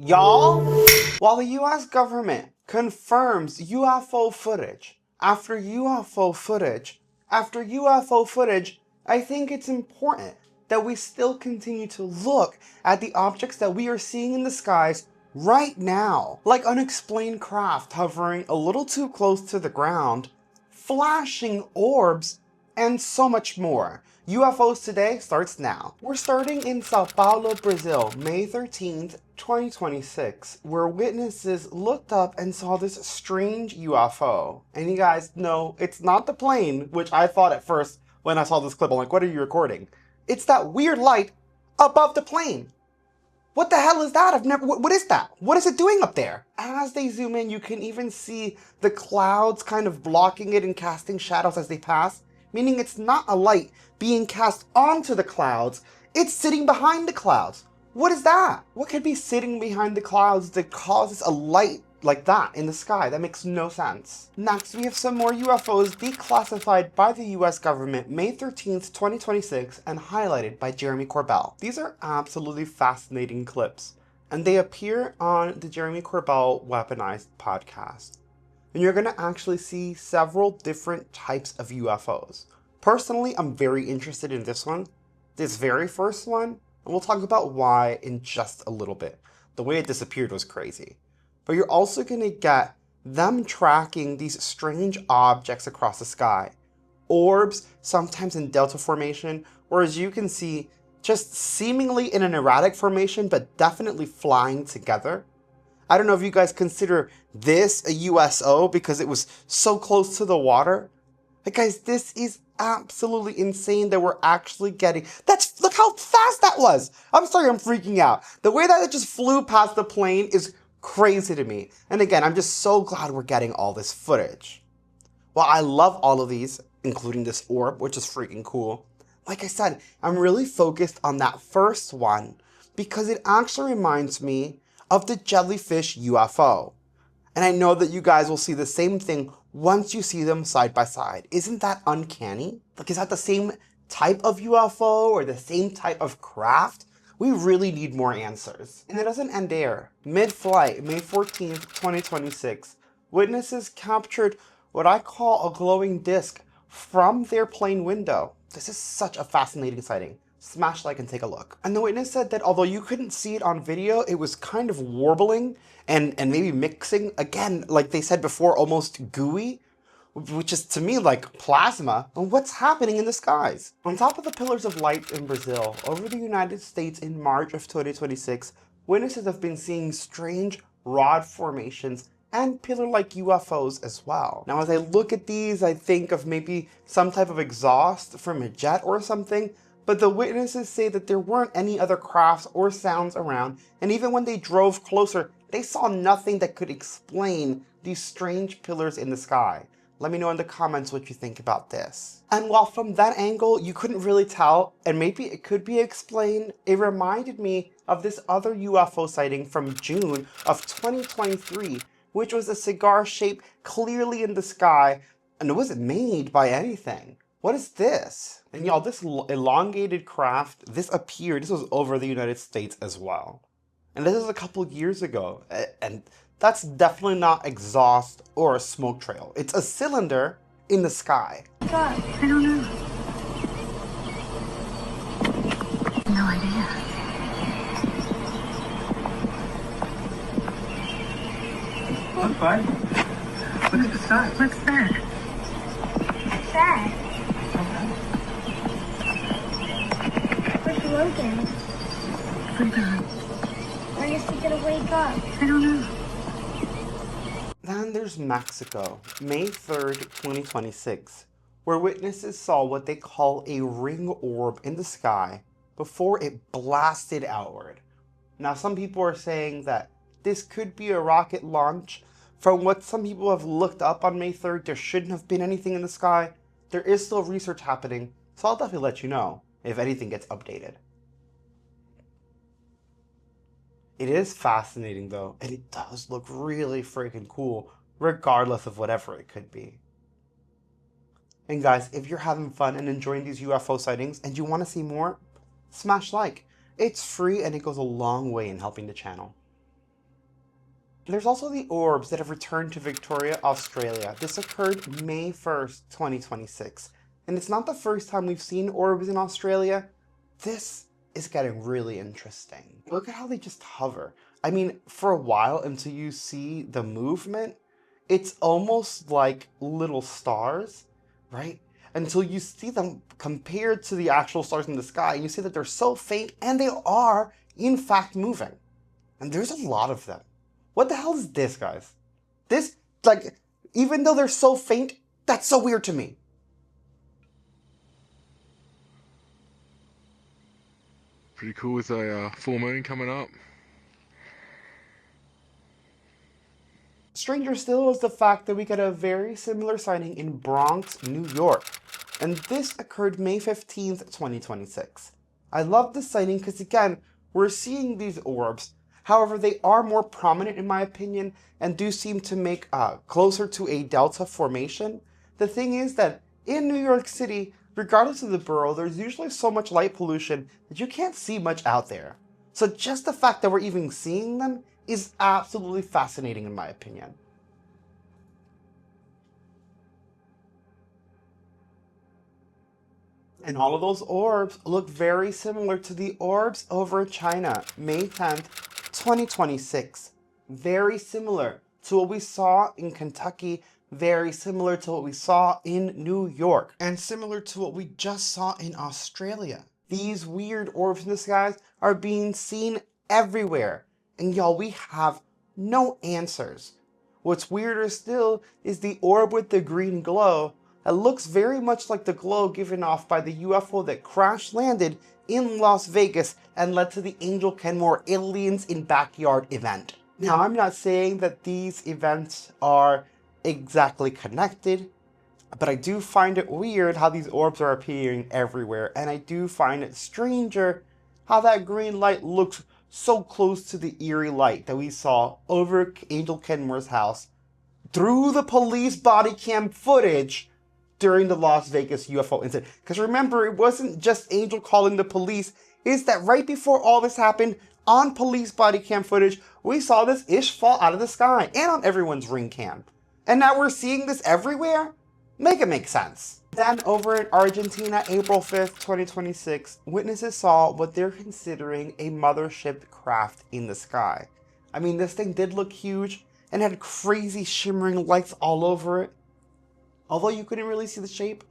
Y'all, while the US government confirms UFO footage after UFO footage after UFO footage, I think it's important that we still continue to look at the objects that we are seeing in the skies right now, like unexplained craft hovering a little too close to the ground, flashing orbs, and so much more. UFOs Today starts now. We're starting in Sao Paulo, Brazil, May 13th, 2026, where witnesses looked up and saw this strange UFO. And you guys know it's not the plane, which I thought at first when I saw this clip. I'm like, what are you recording? It's that weird light above the plane. What the hell is that? What is that? What is it doing up there? As they zoom in, you can even see the clouds kind of blocking it and casting shadows as they pass, meaning it's not a light being cast onto the clouds, it's sitting behind the clouds. What is that? What could be sitting behind the clouds that causes a light like that in the sky? That makes no sense. Next, we have some more UFOs declassified by the US government May 13th, 2026, and highlighted by Jeremy Corbell. These are absolutely fascinating clips, and they appear on the Jeremy Corbell Weaponized podcast. And you're gonna actually see several different types of UFOs. Personally, I'm very interested in this one, this very first one, and we'll talk about why in just a little bit. The way it disappeared was crazy. But you're also gonna get them tracking these strange objects across the sky. Orbs, sometimes in delta formation, or as you can see, just seemingly in an erratic formation, but definitely flying together. I don't know if you guys consider this a USO because it was so close to the water. But guys, this is absolutely insane that we're actually getting... Look how fast that was! I'm sorry, I'm freaking out. The way that it just flew past the plane is crazy to me. And again, I'm just so glad we're getting all this footage. While I love all of these, including this orb, which is freaking cool, like I said, I'm really focused on that first one because it actually reminds me of the Jellyfish UFO. And I know that you guys will see the same thing once you see them side by side. Isn't that uncanny? Like, is that the same type of UFO or the same type of craft? We really need more answers. And it doesn't end there. Mid-flight, May 14th, 2026, witnesses captured what I call a glowing disc from their plane window. This is such a fascinating sighting. Smash like and take a look. And the witness said that although you couldn't see it on video, it was kind of warbling and maybe mixing, again, like they said before, almost gooey, which is to me like plasma. And what's happening in the skies? On top of the pillars of light in Brazil, over the United States in March of 2026, witnesses have been seeing strange rod formations and pillar-like UFOs as well. Now, as I look at these, I think of maybe some type of exhaust from a jet or something, but the witnesses say that there weren't any other crafts or sounds around, and even when they drove closer, they saw nothing that could explain these strange pillars in the sky. Let me know in the comments what you think about this. And while from that angle, you couldn't really tell, and maybe it could be explained, it reminded me of this other UFO sighting from June of 2023, which was a cigar shape clearly in the sky, and it wasn't made by anything. What is this? And y'all, this elongated craft, this was over the United States as well. And this is a couple years ago, and that's definitely not exhaust or a smoke trail. It's a cylinder in the sky. God, I don't know. No idea. Look, bud. Look at the sky. What's that? What's that? Where's Logan? Pentagon. When is he gonna wake up? I don't know. Then there's Mexico, May 3rd, 2026, where witnesses saw what they call a ring orb in the sky before it blasted outward. Now, some people are saying that this could be a rocket launch. From what some people have looked up on May 3rd, there shouldn't have been anything in the sky. There is still research happening, so I'll definitely let you know if anything gets updated. It is fascinating though, and it does look really freaking cool, regardless of whatever it could be. And guys, if you're having fun and enjoying these UFO sightings and you want to see more, smash like. It's free and it goes a long way in helping the channel. There's also the orbs that have returned to Victoria, Australia. This occurred May 1st, 2026. And it's not the first time we've seen orbs in Australia. This is getting really interesting. Look at how they just hover. I mean, for a while until you see the movement, it's almost like little stars, right? Until you see them compared to the actual stars in the sky, and you see that they're so faint, and they are, in fact, moving. And there's a lot of them. What the hell is this, guys? This, like, even though they're so faint, that's so weird to me. Pretty cool with a full moon coming up. Stranger still is the fact that we got a very similar sighting in Bronx, New York. And this occurred May 15th, 2026. I love this sighting because, again, we're seeing these orbs. However, they are more prominent in my opinion and do seem to make closer to a delta formation. The thing is that in New York City, regardless of the borough, there's usually so much light pollution that you can't see much out there. So just the fact that we're even seeing them is absolutely fascinating in my opinion. And all of those orbs look very similar to the orbs over China, May 10th, 2026. Very similar to what we saw in Kentucky, very similar to what we saw in New York, and similar to what we just saw in Australia. These weird orbs in the skies are being seen everywhere, and y'all, we have no answers. What's weirder still is the orb with the green glow. It looks very much like the glow given off by the UFO that crash landed in Las Vegas and led to the Angel Kenmore Aliens in Backyard event. Now, I'm not saying that these events are exactly connected, but I do find it weird how these orbs are appearing everywhere, and I do find it stranger how that green light looks so close to the eerie light that we saw over Angel Kenmore's house through the police body cam footage during the Las Vegas UFO incident. Because remember, it wasn't just Angel calling the police, it's that right before all this happened, on police body cam footage, we saw this ish fall out of the sky, and on everyone's ring cam. And now we're seeing this everywhere? Make it make sense. Then over in Argentina, April 5th, 2026, witnesses saw what they're considering a mothership craft in the sky. I mean, this thing did look huge and had crazy shimmering lights all over it. Although you couldn't really see the shape,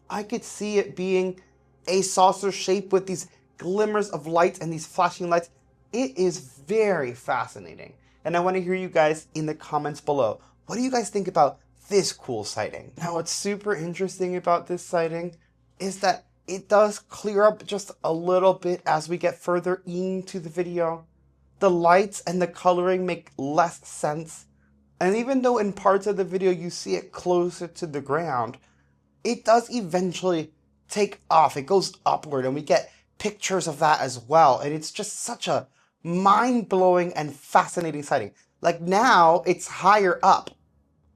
I could see it being a saucer shape with these glimmers of lights and these flashing lights. It is very fascinating. And I want to hear you guys in the comments below. What do you guys think about this cool sighting? Now, what's super interesting about this sighting is that it does clear up just a little bit as we get further into the video. The lights and the coloring make less sense. And even though in parts of the video you see it closer to the ground, it does eventually take off. It goes upward and we get pictures of that as well. And it's just such a mind-blowing and fascinating sighting. Like now it's higher up.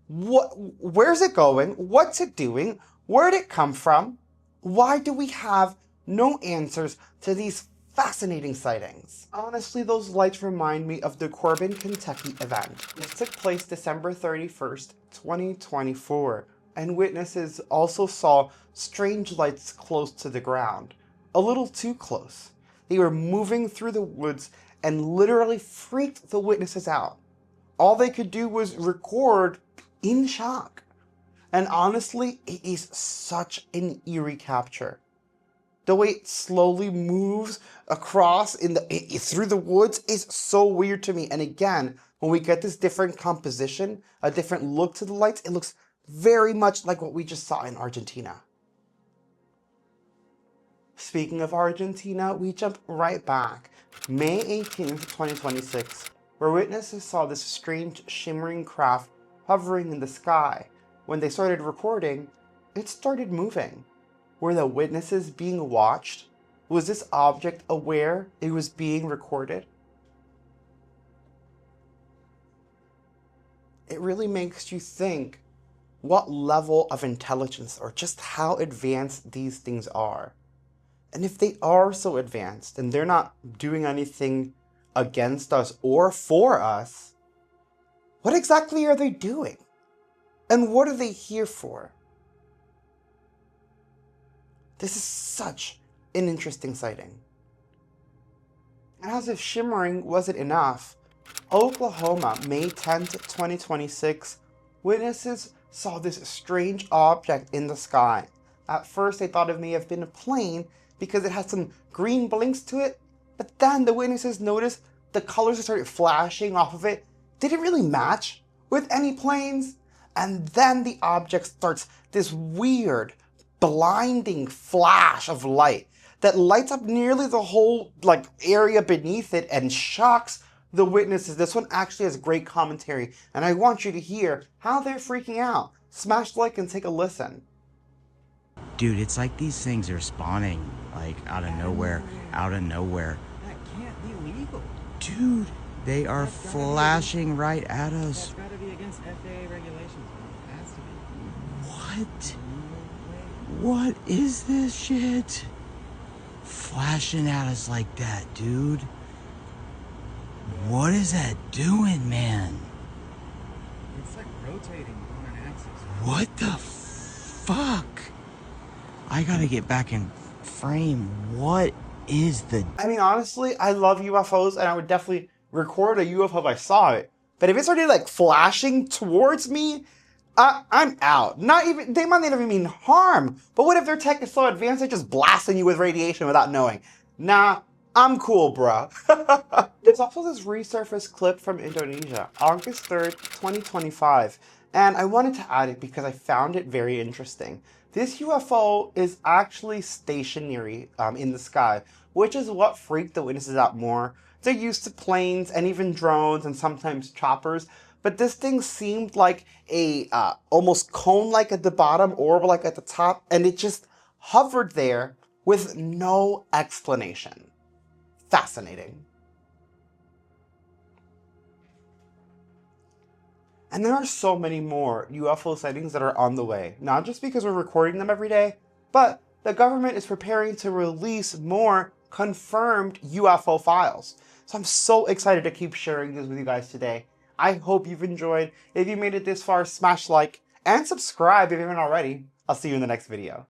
Where's it going? What's it doing? Where'd it come from? Why do we have no answers to these fascinating sightings? Honestly, those lights remind me of the Corbin, Kentucky event. This took place December 31st, 2024, and witnesses also saw strange lights close to the ground. A little too close. They were moving through the woods and literally freaked the witnesses out. All they could do was record in shock. And honestly, it is such an eerie capture. The way it slowly moves across through the woods is so weird to me. And again, when we get this different composition, a different look to the lights, it looks very much like what we just saw in Argentina. Speaking of Argentina, we jump right back. May 18th, 2026, where witnesses saw this strange shimmering craft hovering in the sky. When they started recording, it started moving. Were the witnesses being watched? Was this object aware it was being recorded? It really makes you think what level of intelligence or just how advanced these things are. And if they are so advanced and they're not doing anything against us or for us, What exactly are they doing? And what are they here for? This is such an interesting sighting. And as if shimmering wasn't enough, Oklahoma, May 10th, 2026, witnesses saw this strange object in the sky. At first they thought it may have been a plane because it had some green blinks to it, but then the witnesses noticed the colors that started flashing off of it didn't really match with any planes. And then the object starts this weird, blinding flash of light that lights up nearly the whole area beneath it and shocks the witnesses. This one actually has great commentary, and I want you to hear how they're freaking out. Smash like and take a listen. Dude, it's like these things are spawning, like, out of nowhere. That can't be legal. Dude, they are flashing right at us. That's gotta be against FAA regulations, man. It has to be. What is this shit? Flashing at us like that, dude. What is that doing, man? It's like rotating on an axis. What the fuck? I gotta get back in frame. What is the... I mean, honestly, I love UFOs, and I would definitely record a UFO if I saw it. But if it started flashing towards me, I'm out. They might not even mean harm. But what if their tech is so advanced they're just blasting you with radiation without knowing? Nah, I'm cool, bruh. There's also this resurfaced clip from Indonesia, August 3rd, 2025. And I wanted to add it because I found it very interesting. This UFO is actually stationary in the sky, which is what freaked the witnesses out more. They're used to planes and even drones and sometimes choppers, but this thing seemed like a almost cone-like at the bottom, orb-like at the top, and it just hovered there with no explanation. Fascinating. And there are so many more UFO sightings that are on the way, not just because we're recording them every day, but the government is preparing to release more confirmed UFO files. So I'm so excited to keep sharing this with you guys today. I hope you've enjoyed. If you made it this far, smash like and subscribe if you haven't already. I'll see you in the next video.